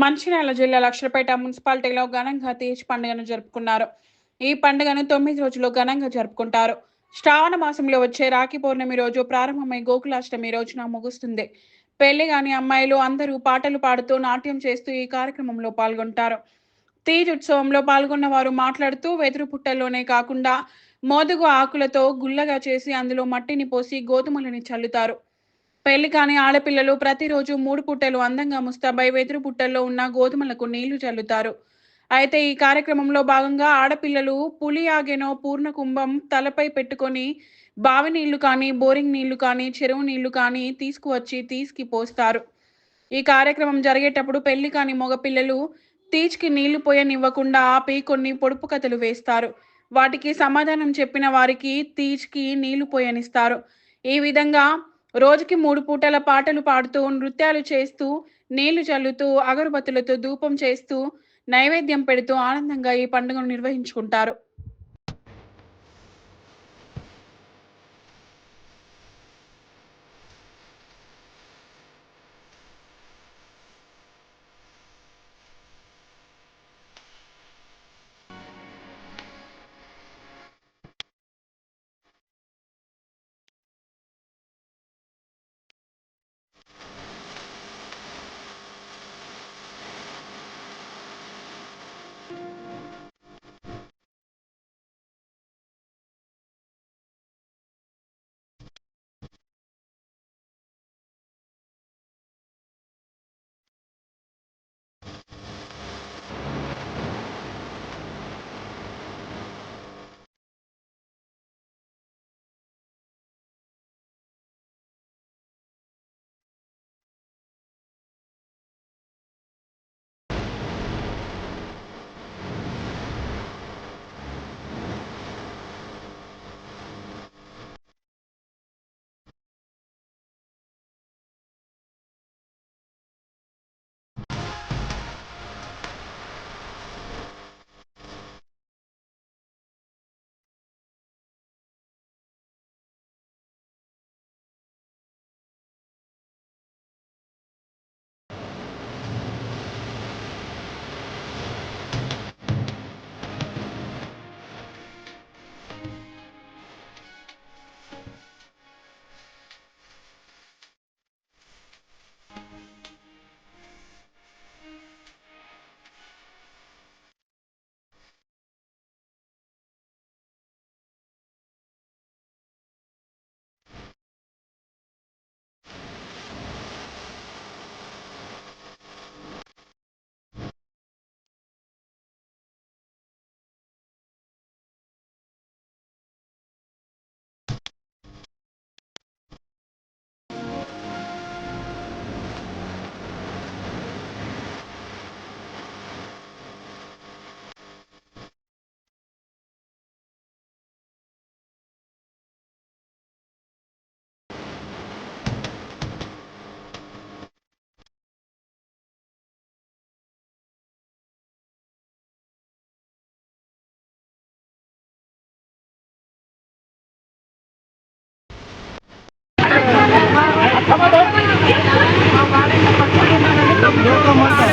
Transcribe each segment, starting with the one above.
మంచిర్యాల జిల్లా లక్షలపేట మున్సిపాలిటీలో ఘనంగా తీజ్ పండుగను జరుపుకున్నారు. ఈ పండుగను 9 రోజులు ఘనంగా జరుపుకుంటారు. శ్రావణ మాసంలో వచ్చే రాఖీ పౌర్ణమి రోజు ప్రారంభమై గోకులాష్టమి రోజున ముగుస్తుంది. పెళ్లి గాని అమ్మాయిలు అందరూ పాటలు పాడుతూ నాట్యం చేస్తూ ఈ కార్యక్రమంలో పాల్గొంటారు. తీజ్ ఉత్సవంలో పాల్గొన్న వారు మాట్లాడుతూ వెదురు పుట్టల్లోనే కాకుండా మోదుగు ఆకులతో గుల్లగా చేసి అందులో మట్టిని పోసి గోధుమలని చల్లుతారు. పెళ్లి కాని ఆడపిల్లలు ప్రతిరోజు 3 పూటలు అందంగా ముస్తాబై వెదురు పుట్టల్లో ఉన్న గోధుమలకు నీళ్లు చల్లుతారు. అయితే ఈ కార్యక్రమంలో భాగంగా ఆడపిల్లలు పులియాగెనో పూర్ణ కుంభం తలపై పెట్టుకొని బావి నీళ్లు కానీ, బోరింగ్ నీళ్లు కానీ, చెరువు నీళ్లు కానీ తీసుకువచ్చి తీజ్‌కి పోస్తారు. ఈ కార్యక్రమం జరిగేటప్పుడు పెళ్లి కాని మగపిల్లలు తీజ్‌కి నీళ్లు పోయనివ్వకుండా ఆపి కొన్ని పొడుపు కథలు వేస్తారు. వాటికి సమాధానం చెప్పిన వారికి తీజ్‌కి నీళ్లు పోయనిస్తారు. ఈ విధంగా రోజుకి 3 పూటల పాటలు పాడుతూ, నృత్యాలు చేస్తూ, నీళ్లు చల్లుతూ, అగరబత్తులతో ధూపం చేస్తూ, నైవేద్యం పెడుతూ ఆనందంగా ఈ పండుగను నిర్వహించుకుంటారు.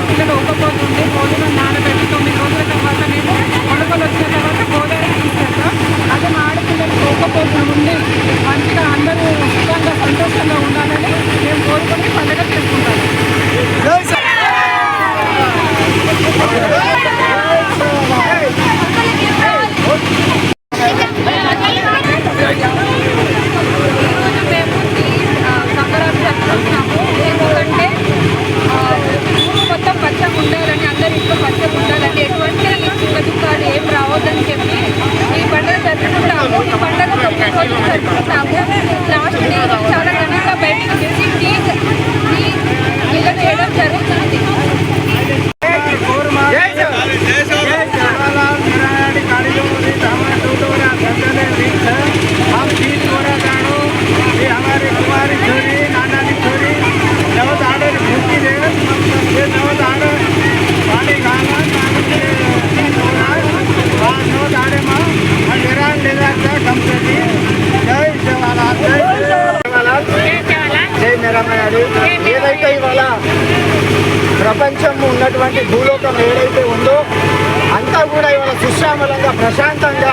పిల్లలు ఒక్కపోతుండే భోజనం నానబెట్టి 9 రోజుల తర్వాత మేము మొలకలు వచ్చిన తర్వాత గోదావరి తీసుకెళ్తాం. అదే మా ఆడపిల్లలు ఒక్కపోతు ఉండి మంచిగా అందరూ సుఖంగా సంతోషంగా ఉండాలని మేము కోరుకొని పండుగ చేసుకుంటాము. లాస్ట్ డే చాలా ఘనంగా బయటకు తీసి ఇలా చేయడం జరుగుతుంది. ఏదైతే ఇవాళ ప్రపంచం ఉన్నటువంటి భూలోకం ఏదైతే ఉందో అంతా కూడా ఇవాళ సుశ్యామలంగా ప్రశాంతంగా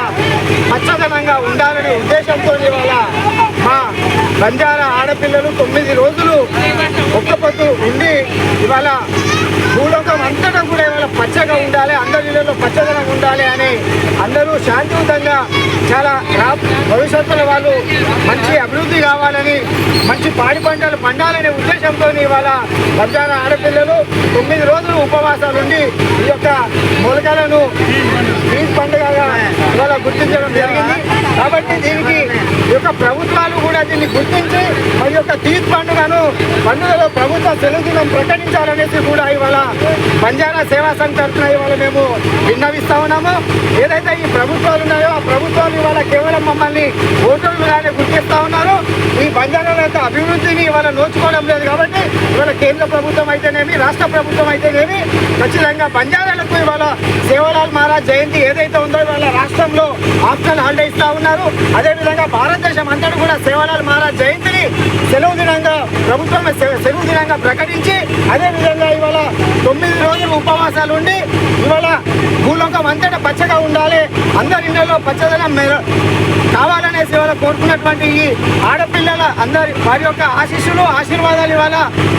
పచ్చదనంగా ఉండాలనే ఉద్దేశంతో ఇవాళ మా బంజారా ఆడపిల్లలు 9 రోజులు ఒక్కపొద్దు ఉండి ఇవాళ భూలోకం అంతటా కూడా ఇవాళ పచ్చగా ఉండాలి, అందరి ఇళ్లలో పచ్చదనం ఉండాలి అని అందరూ శాంతియుతంగా చాలా భవిష్యత్తులో వాళ్ళు మంచి అభివృద్ధి కావాలని మంచి పాడి పంటలు పండాలనే ఉద్దేశంతో ఇవాళ బంజారా ఆడపిల్లలు 9 రోజులు ఉపవాసాలు ఉండి ఈ యొక్క మొలకలను ఈద్ పండుగగా ఇవాళ గుర్తించడం జరిగింది. కాబట్టి దీనికి ఈ యొక్క ప్రభుత్వాలు కూడా దీన్ని గుర్తించి మరి యొక్క తీజ్ పండుగలో ప్రభుత్వ సెలవు దినం ప్రకటించాలనేసి కూడా ఇవాళ బంజారా సేవా సంఘ్ తరఫున ఇవాళ మేము విన్నవిస్తా ఉన్నాము. ఏదైతే ఈ ప్రభుత్వాలు ఉన్నాయో ఆ ప్రభుత్వాలు ఇవాళ కేవలం మమ్మల్ని ఓటర్లుగానే గుర్తిస్తా ఉన్నారు. ఈ బంజారాల యొక్క అభివృద్ధిని ఇవాళ నోచుకోవడం లేదు. కాబట్టి ఇవాళ కేంద్ర ప్రభుత్వం అయితేనేమి రాష్ట్ర ప్రభుత్వం అయితేనేమి ఖచ్చితంగా బంజారాలకు ఇవాళ సేవలాల్ మహారాజ్ జయంతి ఏదైతే ఉందో ఇవాళ రాష్ట్రంలో ఆప్షనల్ హాలిడే ఇస్తా ఉన్నారు. అదేవిధంగా భారతదేశం అంతటా కూడా సేవలాల్ మహారాజ్ జయంతిని సెలవు దినంగా ప్రభుత్వం సెలవు దినంగా ప్రకటించి అదేవిధంగా ఇవాళ 9 రోజులు ఉపవాసాలు ఉండి ఇవాళ భూలోకం అంతటా పచ్చగా ఉండాలి, అందరి ఇళ్లలో పచ్చదనం కావాలనేసి ఇవాళ కోరుకున్నటువంటి ఈ ఆడపిల్లల అందరి వారి యొక్క ఆశీర్వాదాలు ఇవాళ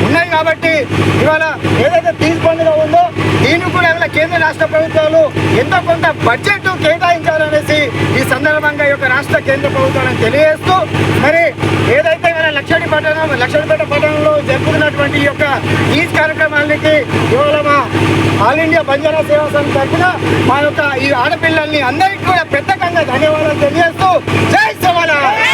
ఉన్నాయి. కాబట్టి ఇవాళ ఏదైతే తీజ్ పండుగ ఉందో దీన్ని కూడా ఇవాళ కేంద్ర రాష్ట్ర ప్రభుత్వాలు ఎంతో కొంత బడ్జెట్ కేటాయించాలనేసి ఈ సందర్భంగా ఈ యొక్క రాష్ట్ర కేంద్ర ప్రభుత్వాలను తెలియజేస్తూ మరి ఏదైతే ఇవాళ లక్షడిపేట పట్టణంలో జరుపుకున్నటువంటి ఈ యొక్క తీజ్ కార్యక్రమానికి ఇవాళ మా ఆల్ ఇండియా బంజారా సేవా సంఘ్ తరఫున మా యొక్క ఈ ఆడపిల్లల్ని అందరికీ కూడా ప్రత్యేకంగా ధన్యవాదాలు తెలియజేస్తూ జై సేవలాల్.